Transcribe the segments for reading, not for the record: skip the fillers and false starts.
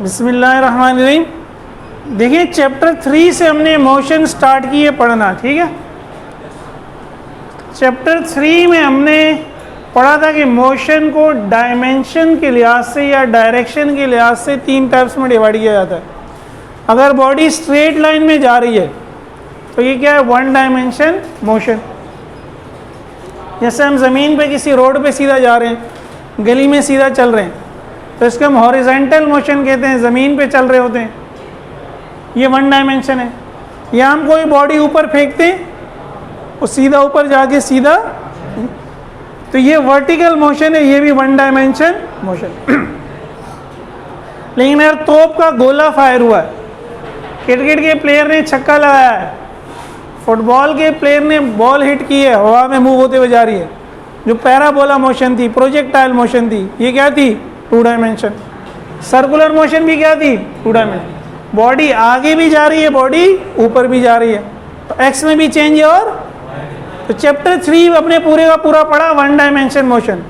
बिस्मिल्लाहिर्रहमानिर्रहीम। देखिए चैप्टर 3 से हमने मोशन स्टार्ट किए पढ़ना, ठीक है। चैप्टर 3 में हमने पढ़ा था कि मोशन को डायमेंशन के लिहाज से या डायरेक्शन के लिहाज से 3 टाइप्स में डिवाइड किया जाता है। अगर बॉडी स्ट्रेट लाइन में जा रही है तो ये क्या है, वन डायमेंशन मोशन। जैसे हम ज़मीन पे किसी रोड पे सीधा जा रहे हैं, गली में सीधा चल रहे हैं, तो इसको हम हॉरिजॉन्टल मोशन कहते हैं, ज़मीन पे चल रहे होते हैं, ये वन डायमेंशन है। या हम कोई बॉडी ऊपर फेंकते हैं, वो सीधा ऊपर जाके सीधा, तो ये वर्टिकल मोशन है, ये भी वन डायमेंशन मोशन। लेकिन यार तोप का गोला फायर हुआ है, क्रिकेट के प्लेयर ने छक्का लगाया है, फुटबॉल के प्लेयर ने बॉल हिट की है, हवा में मूव होते हुए जा रही है, जो पैराबोला मोशन थी, प्रोजेक्टाइल मोशन थी, ये क्या थी, 2 डायमेंशन। सर्कुलर मोशन भी क्या थी, 2 डायमेंशन। बॉडी आगे भी जा रही है, बॉडी ऊपर भी जा रही है, तो एक्स में भी चेंज है। और तो चैप्टर 3 अपने पूरे का पूरा पढ़ा 1 डायमेंशन मोशन।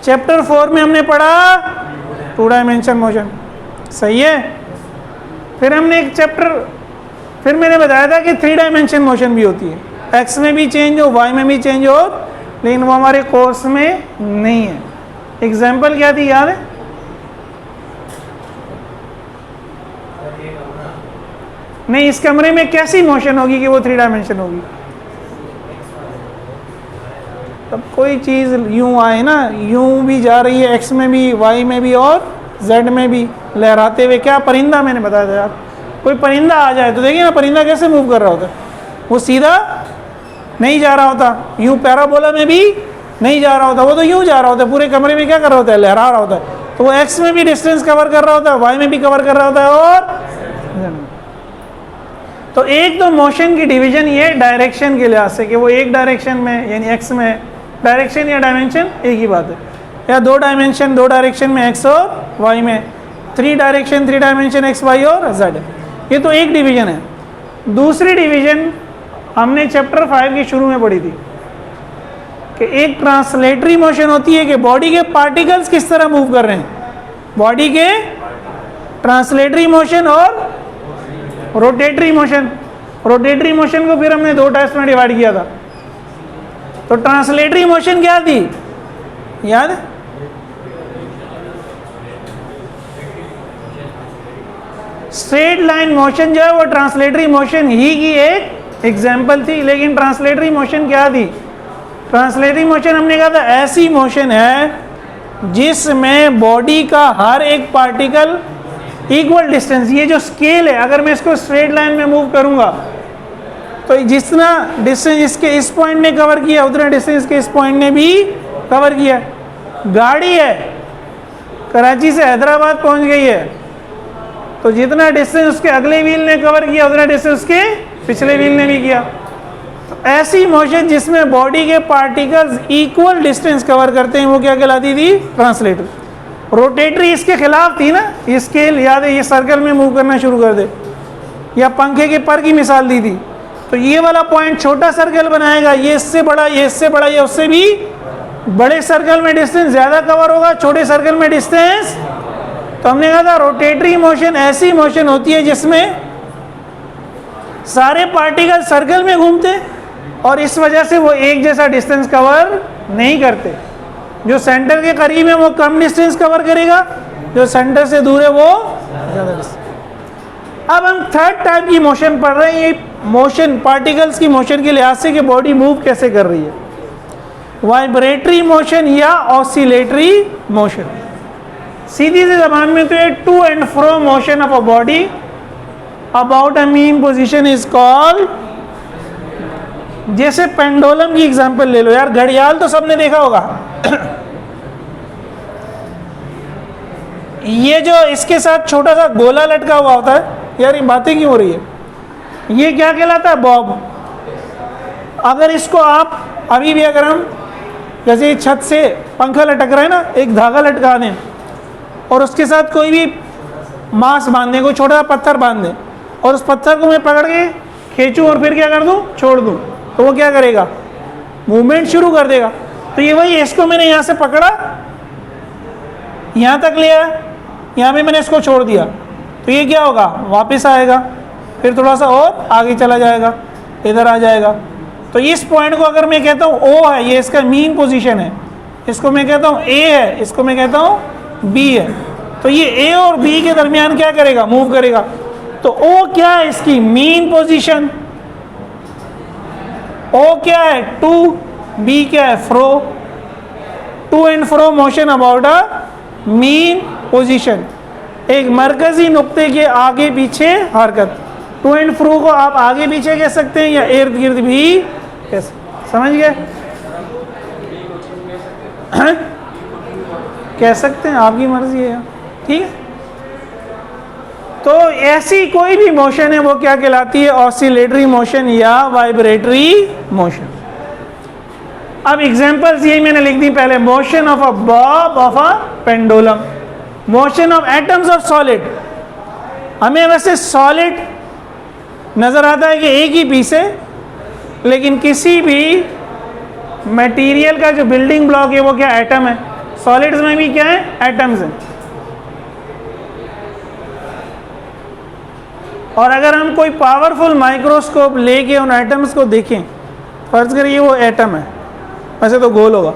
चैप्टर 4 में हमने पढ़ा 2 डायमेंशन मोशन, सही है। फिर हमने एक चैप्टर, फिर मैंने बताया था कि 3 डायमेंशन मोशन भी होती है, एक्स में भी चेंज हो, वाई में भी चेंज हो, लेकिन वो हमारे कोर्स में नहीं है। एग्जाम्पल क्या थी, याद है? नहीं, इस कमरे में कैसी मोशन होगी कि वो 3 डायमेंशन होगी? तब कोई चीज़ यूं आए ना, यूं भी जा रही है, एक्स में भी, वाई में भी और जेड में भी लहराते हुए। क्या परिंदा, मैंने बताया था यार, कोई परिंदा आ जाए तो देखिए ना, परिंदा कैसे मूव कर रहा होता है, वो सीधा नहीं जा रहा होता, यूं पैराबोला में भी नहीं जा रहा होता, वो तो यूं जा रहा होता है, पूरे कमरे में क्या कर रहा होता है, लहरा रहा होता है। तो वो एक्स में भी डिस्टेंस कवर कर रहा होता है, वाई में भी कवर कर रहा होता है, और तो एक तो मोशन की डिवीजन ये डायरेक्शन के लिहाज से कि वो एक डायरेक्शन में, यानी एक्स में, डायरेक्शन या डायमेंशन एक ही बात है, या 2 डायमेंशन 2 डायरेक्शन में एक्स और वाई में, 3 डायरेक्शन 3 डायमेंशन एक्स वाई और जेड, ये तो एक डिवीजन है। दूसरी डिवीजन हमने चैप्टर 5 के शुरू में पढ़ी थी कि एक ट्रांसलेटरी मोशन होती है कि बॉडी के पार्टिकल्स किस तरह मूव कर रहे हैं, बॉडी के ट्रांसलेटरी मोशन और रोटेटरी मोशन। रोटेटरी मोशन को फिर हमने 2 टाइप्स में डिवाइड किया था। तो ट्रांसलेटरी मोशन क्या थी, याद? स्ट्रेट लाइन मोशन जो है वो ट्रांसलेटरी मोशन ही की एक एग्जाम्पल थी। लेकिन ट्रांसलेटरी मोशन क्या थी? ट्रांसलेटरी मोशन हमने कहा था ऐसी मोशन है जिसमें बॉडी का हर एक पार्टिकल इक्वल डिस्टेंस, ये जो स्केल है, अगर मैं इसको स्ट्रेट लाइन में मूव करूंगा तो जितना डिस्टेंस इसके इस पॉइंट ने कवर किया उतना डिस्टेंस के इस पॉइंट ने भी कवर किया। गाड़ी है, कराची से हैदराबाद पहुंच गई है, तो जितना डिस्टेंस उसके अगले व्हील ने कवर किया उतना डिस्टेंस उसके पिछले व्हील ने भी किया। तो ऐसी मोशन जिसमें बॉडी के पार्टिकल्स इक्वल डिस्टेंस कवर करते हैं वो क्या कहलाती थी, ट्रांसलेटरी। रोटेटरी इसके खिलाफ थी ना, ये स्केल याद है, ये सर्कल में मूव करना शुरू कर दे, या पंखे के पर की मिसाल दी थी, तो ये वाला पॉइंट छोटा सर्कल बनाएगा, ये इससे बड़ा, ये इससे बड़ा, ये उससे भी बड़े सर्कल में डिस्टेंस ज़्यादा कवर होगा, छोटे सर्कल में डिस्टेंस। तो हमने कहा था रोटेटरी मोशन ऐसी मोशन होती है जिसमें सारे पार्टिकल सर्कल में घूमते और इस वजह से वो एक जैसा डिस्टेंस कवर नहीं करते। जो सेंटर के करीब है वो कम डिस्टेंस कवर करेगा, जो सेंटर से दूर है वो ज़्यादा डिस्टेंस। अब हम थर्ड टाइप की मोशन पढ़ रहे हैं, ये मोशन पार्टिकल्स की मोशन के लिहाज से कि बॉडी मूव कैसे कर रही है, वाइब्रेटरी मोशन या ऑसिलेटरी मोशन। सीधी सी जबान में तो ये to and fro motion of a body about a mean position is called. जैसे पेंडुलम की एग्जांपल ले लो यार, घड़ियाल तो सबने देखा होगा। ये जो इसके साथ छोटा सा गोला लटका हुआ होता है, यार ये बातें क्यों हो रही है, ये क्या कहलाता है, बॉब। अगर इसको आप अभी भी, अगर हम जैसे छत से पंखा लटक रहा है ना, एक धागा लटका दें और उसके साथ कोई भी मांस बांध दें, कोई छोटा सा पत्थर बांध दें, और उस पत्थर को मैं पकड़ के खींचूं और फिर क्या कर दूं, छोड़ दूं, तो वो क्या करेगा, मूवमेंट शुरू कर देगा। तो ये वही, इसको मैंने यहाँ से पकड़ा, यहाँ तक लिया, यहाँ पे मैंने इसको छोड़ दिया, तो ये क्या होगा, वापस आएगा, फिर थोड़ा सा और आगे चला जाएगा, इधर आ जाएगा। तो इस पॉइंट को अगर मैं कहता हूँ ओ है, ये इसका मीन पोजीशन है, इसको मैं कहता हूँ ए है, इसको मैं कहता हूँ बी है, तो ये ए और बी के दरमियान क्या करेगा, मूव करेगा। तो ओ क्या है, इसकी मीन पोजीशन, ओ क्या है, टू, बी क्या है, fro, to and fro motion about a mean position, एक मरकजी नुक्ते के आगे पीछे हरकत। टू एंड फ्रो को आप आगे पीछे कह सकते हैं या इर्द गिर्द भी कह सकते, समझ गए? कह सकते हैं, आपकी मर्जी है, ठीक है। तो ऐसी कोई भी मोशन है वो क्या कहलाती है, ऑसिलेटरी मोशन या वाइब्रेटरी मोशन। अब एग्जांपल्स यही मैंने लिख दी पहले, motion of a Bob of a pendulum, motion of atoms of solid. हमें वैसे सॉलिड नजर आता है कि एक ही पीस है, लेकिन किसी भी मटेरियल का जो बिल्डिंग ब्लॉक है वो क्या, एटम है। सॉलिड्स में भी क्या है, एटम्स हैं। और अगर हम कोई पावरफुल माइक्रोस्कोप लेके उन एटम्स को देखें, फर्ज करिए वो एटम है, वैसे तो गोल होगा,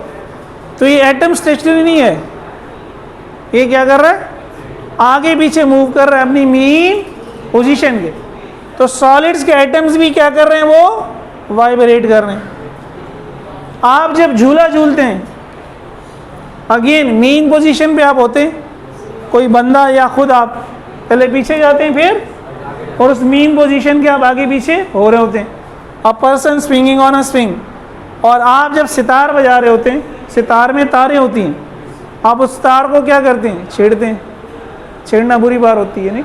तो ये एटम स्टेशनरी नहीं है, ये क्या कर रहा है, आगे पीछे मूव कर रहा है अपनी मीन पोजीशन के। तो सॉलिड्स के एटम्स भी क्या कर रहे हैं, वो वाइब्रेट कर रहे हैं। आप जब झूला झूलते हैं, अगेन मीन पोजीशन पे आप होते हैं, कोई बंदा या खुद आप पहले पीछे जाते हैं, फिर और उस मीन पोजीशन के आप आगे पीछे हो रहे होते हैं। A person swinging on a swing. और आप जब सितार बजा रहे होते हैं, सितार में तारें होती हैं, आप उस तार को क्या करते हैं, छेड़ते हैं। छेड़ना बुरी बात होती है नहीं,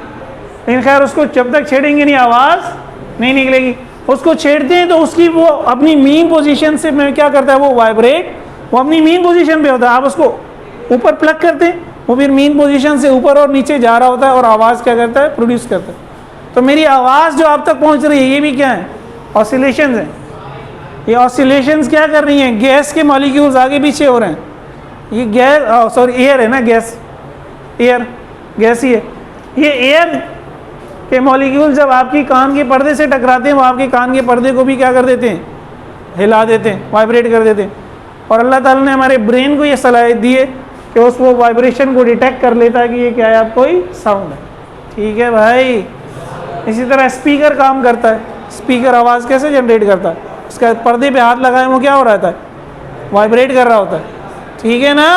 लेकिन खैर उसको जब तक छेड़ेंगे नहीं आवाज़ नहीं निकलेगी। उसको छेड़ते हैं तो उसकी वो अपनी मीन पोजीशन से में क्या करता है, वो वाइब्रेट, वो अपनी मीन पोजीशन पे होता है। आप उसको ऊपर प्लग करते हैं, वो फिर मीन पोजीशन से ऊपर और नीचे जा रहा होता है और आवाज़ क्या करता है, प्रोड्यूस करता है। तो मेरी आवाज़ जो आप तक पहुंच रही है, ये भी क्या है, ऑसिलेशंस हैं। ये ऑसिलेशंस क्या कर रही हैं, गैस के मॉलिक्यूल्स आगे पीछे हो रहे हैं। ये गैस, सॉरी एयर है ना, गैस, एयर गैस ही है। ये एयर के मॉलिक्यूल जब आपकी कान के पर्दे से टकराते हैं, वो आपके कान के पर्दे को भी क्या कर देते हैं, हिला देते हैं, वाइब्रेट कर देते हैं। और अल्लाह ताला ने हमारे ब्रेन को ये सलाहियत दी है कि उस वो वाइब्रेशन को डिटेक्ट कर लेता है कि ये क्या है, आप कोई साउंड है, ठीक है भाई। इसी तरह स्पीकर काम करता है। स्पीकर आवाज़ कैसे जनरेट करता है, उसका पर्दे पे हाथ लगाए वो क्या हो रहा है, वाइब्रेट कर रहा होता है, ठीक है ना।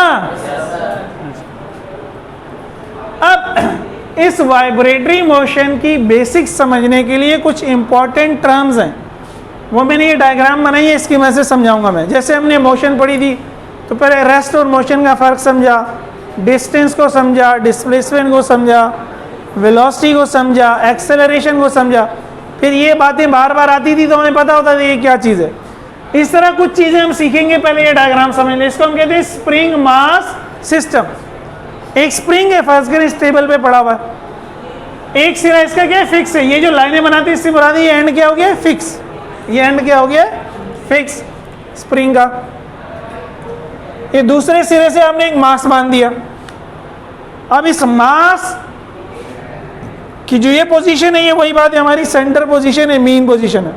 अब इस वाइब्रेटरी मोशन की बेसिक्स समझने के लिए कुछ इंपॉर्टेंट टर्म्स हैं, वो मैंने ये डायग्राम बनाई है, इसकी वजह से समझाऊंगा मैं। जैसे हमने मोशन पढ़ी थी, तो पहले रेस्ट और मोशन का फ़र्क समझा, डिस्टेंस को समझा, डिस्प्लेसमेंट को समझा, वेलोसिटी को समझा, एक्सेलरेशन को समझा। फिर ये बातें बार बार आती थी तो हमें पता होता था ये क्या चीज़ है। इस तरह कुछ चीज़ें हम सीखेंगे, पहले ये डायग्राम समझ लें। इसको हम कहते हैं स्प्रिंग मास सिस्टम। एक स्प्रिंग है, फर्स्ट इस टेबल पे पड़ा हुआ है, एक सिरा इसका क्या है, फिक्स है। ये जो लाइनें बनाती है इससे बता दी, ये एंड क्या हो गया, फिक्स। ये एंड क्या हो गया, फिक्स स्प्रिंग का। ये दूसरे सिरे से हमने एक मास बांध दिया। अब इस मास की जो ये पोजीशन है, ये वही बात है, हमारी सेंटर पोजीशन है, मीन पोजीशन है।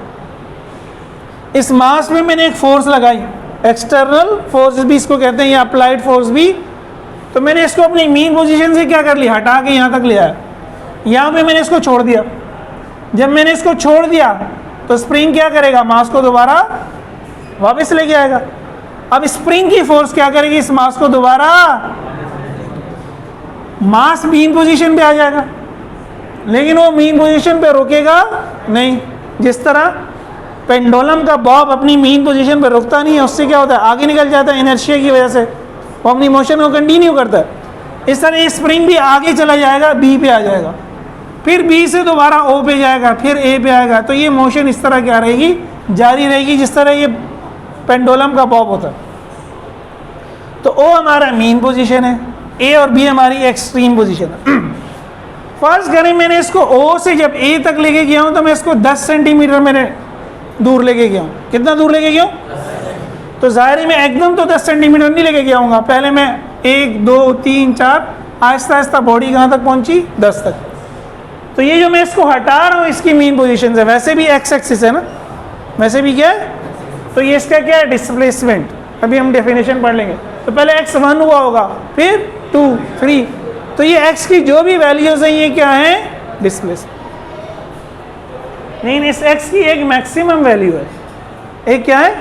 इस मास में मैंने एक फोर्स लगाई, एक्सटर्नल फोर्स भी इसको कहते हैं, या अप्लाइड फोर्स भी। तो मैंने इसको अपनी मीन पोजीशन से क्या कर लिया, हटा के यहाँ तक ले आया। यहाँ पे मैंने इसको छोड़ दिया। जब मैंने इसको छोड़ दिया तो स्प्रिंग क्या करेगा, मास को दोबारा वापस लेके आएगा। अब स्प्रिंग की फोर्स क्या करेगी, इस मास को दोबारा, मास मीन पोजीशन पे आ जाएगा, लेकिन वो मीन पोजीशन पे रुकेगा नहीं। जिस तरह पेंडुलम का बॉब अपनी मीन पोजीशन पे रुकता नहीं है, उससे क्या होता है, आगे निकल जाता है इनर्शिया की वजह से, वो अपनी मोशन को कंटिन्यू करता है। इस तरह ये स्प्रिंग भी आगे चला जाएगा, बी पे आ जाएगा, फिर बी से दोबारा ओ पे जाएगा, फिर ए पे आएगा। तो ये मोशन इस तरह क्या रहेगी, जारी रहेगी, जिस तरह ये पेंडुलम का बॉब होता है। तो ओ हमारा मीन पोजीशन है, ए और बी हमारी एक्सट्रीम पोजीशन है। फर्ज करें मैंने इसको ओ से जब ए तक लेके गया हूँ, तो मैं इसको 10 सेंटीमीटर मैंने दूर लेके गया हूँ। कितना दूर लेके गया हूँ, तो ज़ाहिर है मैं एकदम तो 10 सेंटीमीटर नहीं लेके गया हूँगा। पहले मैं 1 2 3 4 आहिस्ता आहिस्ता बॉडी कहाँ तक पहुँची, 10 तक। तो ये जो मैं इसको हटा रहा हूँ इसकी मीन पोजीशन से, वैसे भी एक्स एक्सिस है ना, वैसे भी क्या है, तो ये इसका क्या है, डिस्प्लेसमेंट। अभी हम डेफिनेशन पढ़ लेंगे। तो पहले x1 हुआ होगा, फिर 2 3, तो ये x की जो भी वैल्यूज हैं ये क्या है, डिस्प्लेसमेंट। लेकिन इस x की एक मैक्सिमम वैल्यू है, एक क्या है,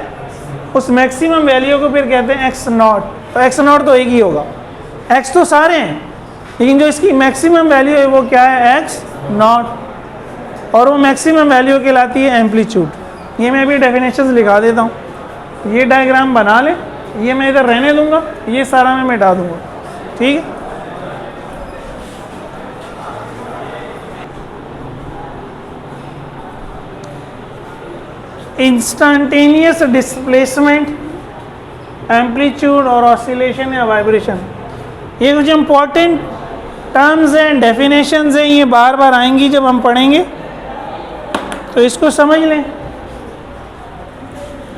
उस मैक्सिमम वैल्यू को फिर कहते हैं x0। तो x0 तो एक ही होगा, x तो सारे हैं, लेकिन जो इसकी मैक्सिमम वैल्यू है वो क्या है, x0, और वो मैक्सिमम वैल्यू कहलाती है एम्पलीट्यूड। ये मैं अभी डेफिनेशंस लिखा देता हूँ, ये डायग्राम बना लें, ये मैं इधर रहने दूंगा, ये सारा मैं मिटा दूंगा, ठीक है। इंस्टेंटेनियस डिस्प्लेसमेंट, एम्पलीट्यूड और ऑसिलेशन या वाइब्रेशन, ये कुछ इंपॉर्टेंट टर्म्स हैं, डेफिनेशंस हैं, ये बार बार आएंगी जब हम पढ़ेंगे, तो इसको समझ लें।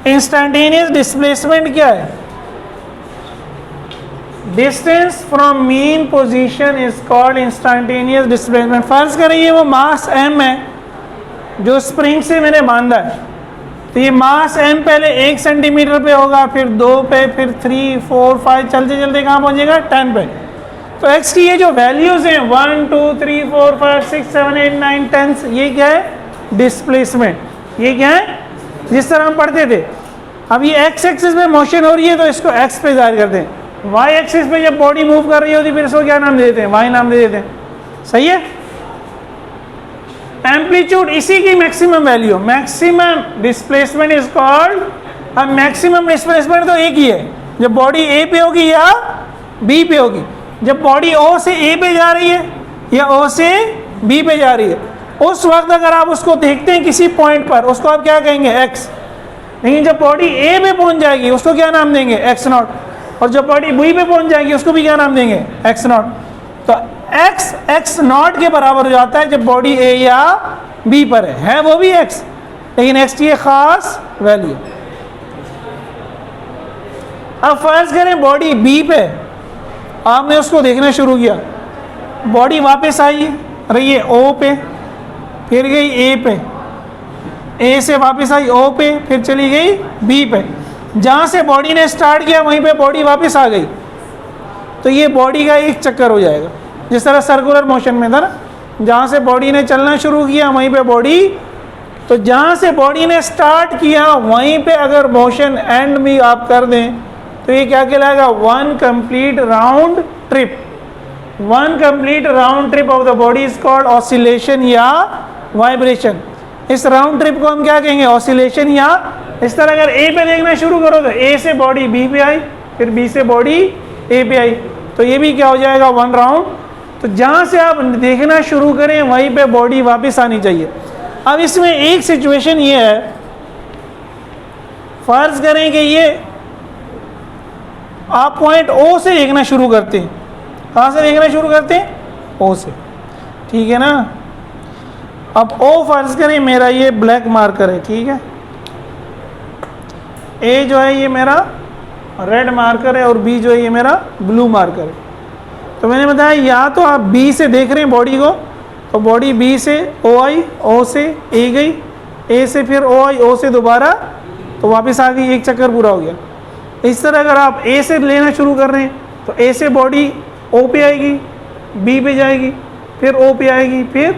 इंस्टेंटेनियस डिस्प्लेसमेंट क्या है, distance from mean position is called instantaneous displacement. फर्ज करें ये वो मास m है जो स्प्रिंग से मैंने बांधा है, तो ये मास m पहले 1 सेंटीमीटर पे होगा, फिर 2 पे, फिर 3 4 5, चलते चलते कहाँ पहुँचेगा, 10 पे। तो x की ये जो वैल्यूज़ हैं 1 2 3 4 5 6 7 8 9 10, ये क्या है, डिस्प्लेसमेंट। ये क्या है, जिस तरह हम पढ़ते थे। अब ये x एक्सिस में मोशन हो रही है तो इसको x पे जाहिर करते हैं, y एक्सिस पे जब बॉडी मूव कर रही होती है फिर इसको क्या नाम दे देते हैं, y नाम दे देते हैं, सही है। एम्पलीट्यूड इसी की maximum value, maximum displacement is called, अब मैक्सिमम डिस्प्लेसमेंट तो एक ही है, जब बॉडी A पे होगी या B पे होगी। जब बॉडी O से A पे जा रही है या O से B पे जा रही है, उस वक्त अगर आप उसको देखते हैं किसी पॉइंट पर, उसको आप क्या कहेंगे, x। लेकिन जब बॉडी A पे पहुंच जाएगी उसको क्या नाम देंगे, x0, और जब बॉडी B पे पहुंच जाएगी उसको भी क्या नाम देंगे, x0। तो x x0 के बराबर हो जाता है जब बॉडी A या B पर है वो भी x, लेकिन x की एक खास वैल्यू। अब फर्ज करें बॉडी B पे, आपने उसको देखना शुरू किया, बॉडी वापस आई रही है O पे, फिर गई A पे, A से वापस आई O पे, फिर चली गई B पे। जहाँ से बॉडी ने स्टार्ट किया वहीं पे बॉडी वापस आ गई, तो ये बॉडी का एक चक्कर हो जाएगा, जिस तरह सर्कुलर मोशन में था ना, जहाँ से बॉडी ने चलना शुरू किया वहीं पे बॉडी, तो जहाँ से बॉडी ने स्टार्ट किया वहीं पे अगर मोशन एंड भी आप कर दें तो ये क्या कहलाएगा, one complete round trip. One complete round trip of the body is called oscillation या वाइब्रेशन। इस राउंड ट्रिप को हम क्या कहेंगे, ऑसिलेशन। या इस तरह अगर A पे देखना शुरू करो तो A से बॉडी B पे आई, फिर B से बॉडी A पे आई, तो ये भी क्या हो जाएगा, वन राउंड। तो जहाँ से आप देखना शुरू करें वहीं पे बॉडी वापस आनी चाहिए। अब इसमें एक सिचुएशन ये है, फर्ज करें कि ये आप पॉइंट O से देखना शुरू करते हैं, कहाँ से देखना शुरू करते हैं, O से, ठीक है ना। अब O फर्ज करें मेरा ये ब्लैक मार्कर है, ठीक है, A जो है ये मेरा रेड मार्कर है और B जो है ये मेरा ब्लू मार्कर है। तो मैंने बताया या तो आप B से देख रहे हैं बॉडी को, तो बॉडी B से O आई, O से A गई, A से फिर O आई, O से दोबारा तो वापस आ गई, एक चक्कर पूरा हो गया। इस तरह अगर आप A से लेना शुरू कर रहे हैं तो A से बॉडी O पे आएगी, B पे जाएगी, फिर O पे आएगी, फिर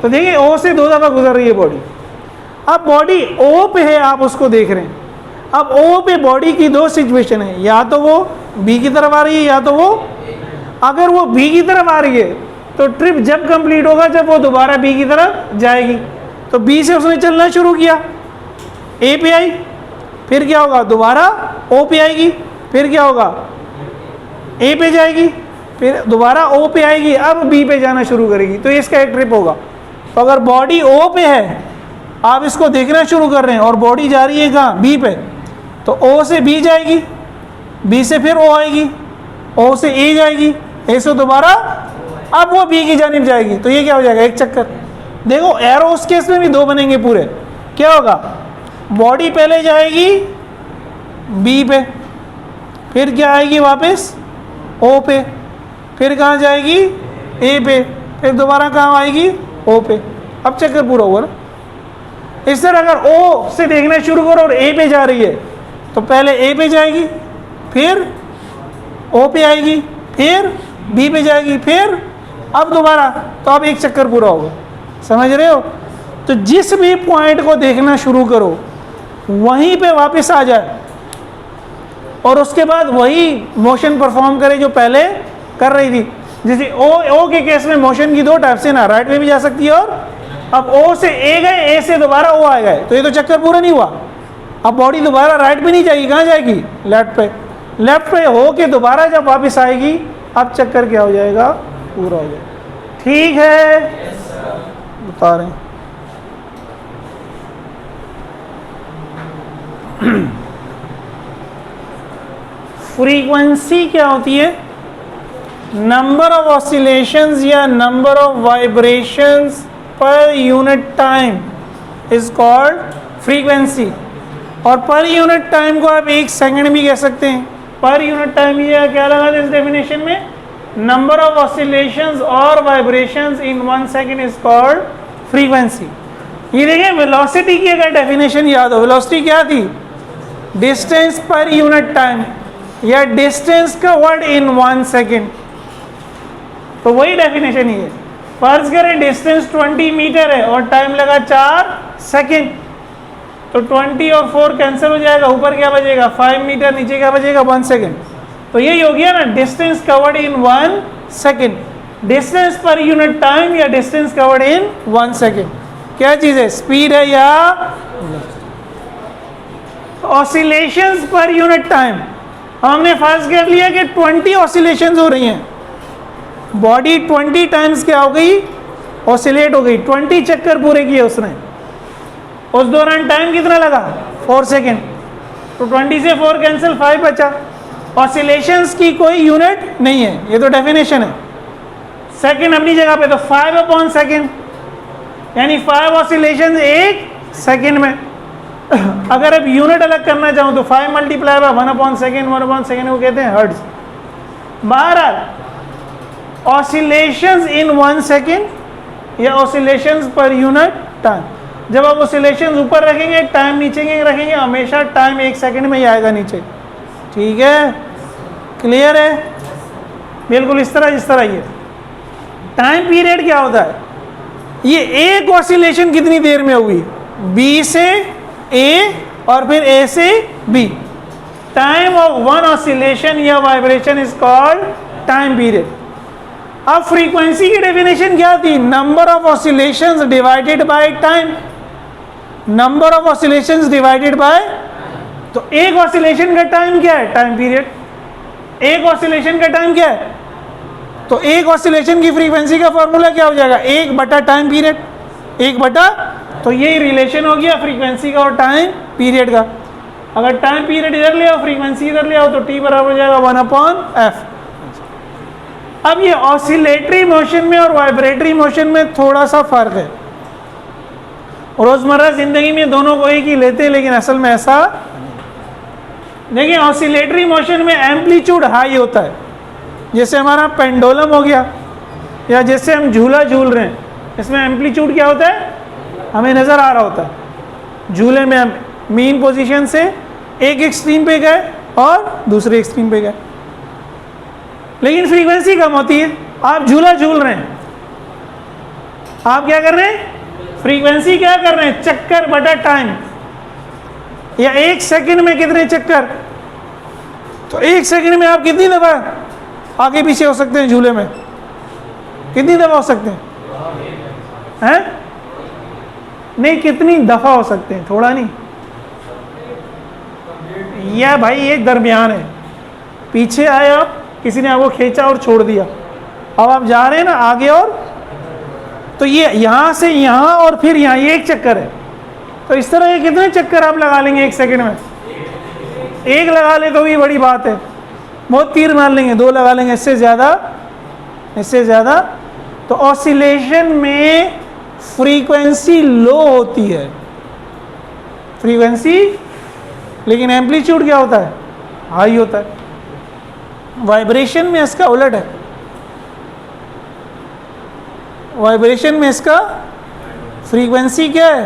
तो देखिए O से 2 दफ़ा गुजर रही है बॉडी। अब बॉडी O पे है, आप उसको देख रहे हैं। अब O पे बॉडी की 2 सिचुएशन है, या तो वो B की तरफ आ रही है या तो वो, अगर वो B की तरफ आ रही है तो ट्रिप जब कंप्लीट होगा जब वो दोबारा B की तरफ जाएगी। तो B से उसने चलना शुरू किया, A पे आई, फिर क्या होगा, दोबारा O पे आएगी, फिर क्या होगा, A पे जाएगी, फिर दोबारा O पे आएगी, अब B पे जाना शुरू करेगी, तो इसका एक ट्रिप होगा। तो अगर बॉडी O पे है, आप इसको देखना शुरू कर रहे हैं और बॉडी जा रही है कहाँ, B पे, तो O से B जाएगी, B से फिर O आएगी, O से A जाएगी, A से दोबारा अब वो B की जानिब जाएगी, तो ये क्या हो जाएगा, एक चक्कर। देखो एरो उस केस में भी 2 बनेंगे पूरे। क्या होगा, बॉडी पहले जाएगी B पे, फिर क्या आएगी वापस O पे, फिर कहाँ जाएगी A पे, फिर दोबारा कहाँ आएगी ओ पे, अब चक्कर पूरा हुआ ना। इस तरह अगर ओ से देखना शुरू करो और ए पे जा रही है तो पहले ए पे जाएगी, फिर ओ पे आएगी, फिर बी पे जाएगी, फिर अब दोबारा, तो अब एक चक्कर पूरा होगा। समझ रहे हो? तो जिस भी पॉइंट को देखना शुरू करो वहीं पे वापस आ जाए और उसके बाद वही मोशन परफॉर्म करे जो पहले कर रही थी। जैसे ओ के केस में मोशन की दो टाइप से ना, राइट में भी जा सकती है और अब ओ से ए गए, ए से दोबारा ओ आ गए, तो ये तो चक्कर पूरा नहीं हुआ। अब बॉडी दोबारा राइट पे नहीं जाएगी, कहाँ जाएगी? लेफ्ट पे। लेफ्ट पे हो के दोबारा जब वापस आएगी अब चक्कर क्या हो जाएगा? पूरा हो जाएगा। ठीक है, बता रहे हैं। फ्रीक्वेंसी क्या होती है? नंबर ऑफ ऑसिलेशंस या number of vibrations per unit time is called frequency. और पर यूनिट टाइम को आप एक सेकंड भी कह सकते हैं। पर यूनिट टाइम ये क्या लगा इस डेफिनेशन में? नंबर ऑफ ऑसिलेशंस और vibrations in 1 second is called frequency. ये देखिए वेलोसिटी की अगर डेफिनेशन याद हो, वेलोसिटी क्या थी? डिस्टेंस पर यूनिट टाइम या डिस्टेंस कवर्ड इन 1 सेकंड। तो वही डेफिनेशन ही है। फर्ज करें डिस्टेंस 20 मीटर है और टाइम लगा 4 सेकंड, तो 20 और 4 कैंसिल हो जाएगा, ऊपर क्या बचेगा? 5 मीटर, नीचे क्या बचेगा? 1 सेकंड। तो यही हो गया ना distance covered in 1 second. Distance per unit time या डिस्टेंस कवर्ड इन 1 सेकंड क्या चीज है? स्पीड है या ऑसिलेशंस पर यूनिट टाइम। हमने फर्ज कर लिया कि 20 ऑसिलेशंस हो रही हैं, बॉडी 20 टाइम्स क्या हो गई? ऑसिलेट हो गई, 20 चक्कर पूरे किए उसने। उस दौरान टाइम कितना लगा? 4 सेकंड। तो 20 से 4 कैंसिल, 5 बचा। ऑसिलेशंस की कोई यूनिट नहीं है, ये तो डेफिनेशन है। सेकंड अपनी जगह पे, तो 5 अपॉन सेकंड, यानी 5 ऑसिलेशंस 1 सेकंड में। अगर अब यूनिट अलग करना चाहूँ तो 5 multiply by 1 upon second, 1 upon second को कहते हैं हर्ट्ज। बहरहाल ऑसिलेशंस इन 1 सेकंड या ऑसिलेशंस पर यूनिट टाइम। जब आप ऑसिलेशंस ऊपर रखेंगे, टाइम नीचे रखेंगे, हमेशा टाइम 1 सेकंड में ही आएगा नीचे। ठीक है, क्लियर है? बिल्कुल इस तरह जिस तरह ये टाइम पीरियड क्या होता है? ये एक ऑसिलेशन कितनी देर में हुई? बी से ए और फिर ए से B. Time of one oscillation या vibration is called time period. अब फ्रीक्वेंसी की डेफिनेशन क्या थी? Number of oscillations divided by time. Number of oscillations divided by, तो एक ऑसिलेशन का टाइम क्या है? Time period. एक ऑसिलेशन का टाइम क्या है? तो एक ऑसिलेशन की फ्रीक्वेंसी का फॉर्मूला क्या हो जाएगा? 1 बटा टाइम पीरियड। 1 बटा, तो ये रिलेशन हो गया फ्रीक्वेंसी का और टाइम पीरियड का। अगर टाइम पीरियड इधर ले आओ, फ्रीक्वेंसी इधर ले आओ, तो टी बराबर हो जाएगा 1/f। अब ये ऑसिलेटरी मोशन में और वाइब्रेटरी मोशन में थोड़ा सा फर्क है। रोजमर्रा जिंदगी में दोनों को एक ही लेते हैं, लेकिन असल में ऐसा देखिए, ऑसिलेटरी मोशन में एम्पलीट्यूड हाई होता है, जैसे हमारा पेंडुलम हो गया या जैसे हम झूला झूल रहे हैं, इसमें एम्पलीट्यूड क्या होता है? हमें नज़र आ रहा होता है। झूले में हम मीन पोजीशन से एक एक्सट्रीम पे गए और दूसरे एक्सट्रीम पे गए, लेकिन फ्रीक्वेंसी कम होती है। आप झूला झूल रहे हैं, आप क्या कर रहे हैं? फ्रीक्वेंसी क्या कर रहे हैं? चक्कर बटा टाइम, या 1 सेकंड में कितने चक्कर। तो 1 सेकंड में आप कितनी दफा आगे पीछे हो सकते हैं झूले में? कितनी दफा हो सकते हैं? नहीं, कितनी दफा हो सकते हैं, थोड़ा नहीं। यह भाई एक दरमियान है, पीछे आए आप, किसी ने आपको खींचा और छोड़ दिया, अब आप जा रहे हैं ना आगे, और तो ये यहाँ से यहाँ और फिर यहाँ, ये एक चक्कर है। तो इस तरह ये कितने चक्कर आप लगा लेंगे 1 सेकंड में? 1 लगा ले तो भी बड़ी बात है, बहुत तीर मार लेंगे, 2 लगा लेंगे, इससे ज़्यादा। तो ऑसिलेशन में फ्रीक्वेंसी लो होती है, फ्रीक्वेंसी, लेकिन एम्पलीट्यूड क्या होता है? हाई होता है। वाइब्रेशन में इसका उलट है, वाइब्रेशन में इसका फ्रीक्वेंसी क्या है,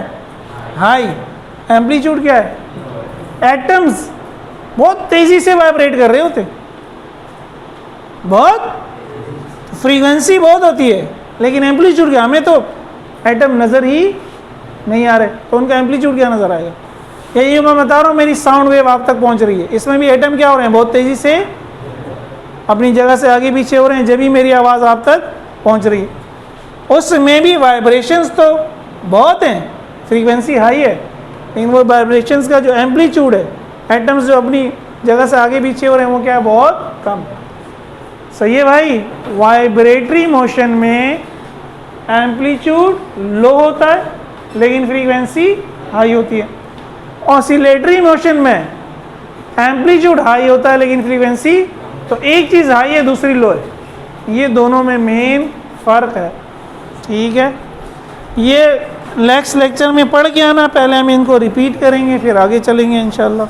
हाई, एम्पलीट्यूड क्या है। एटम्स बहुत तेज़ी से वाइब्रेट कर रहे होते, बहुत फ्रीक्वेंसी बहुत होती है, लेकिन एम्पलीट्यूड क्या, हमें तो एटम नज़र ही नहीं आ रहे, तो उनका एम्पलीट्यूड क्या नज़र आएगा। यही मैं बता रहा हूँ, मेरी साउंड वेव आप तक पहुँच रही है, इसमें भी एटम क्या हो रहे हैं, बहुत तेज़ी से अपनी जगह से आगे पीछे हो रहे हैं, जब भी मेरी आवाज़ आप तक पहुँच रही है। उसमें भी वाइब्रेशंस तो बहुत हैं, फ्रीक्वेंसी हाई है, लेकिन वो वाइब्रेशंस का जो एम्पलीट्यूड है, एटम्स जो अपनी जगह से आगे पीछे हो रहे हैं, वो क्या है, बहुत कम। सही है भाई। वाइब्रेटरी मोशन में एम्पलीट्यूड लो होता है लेकिन फ्रीक्वेंसी हाई होती है। ऑसिलेटरी मोशन में एम्पलीट्यूड हाई होता है लेकिन फ्रीक्वेंसी, तो एक चीज़ हाई है दूसरी लो है, ये दोनों में मेन फ़र्क है। ठीक है, ये नेक्स्ट लेक्चर में पढ़ के आना, पहले हम इनको रिपीट करेंगे फिर आगे चलेंगे इंशाल्लाह।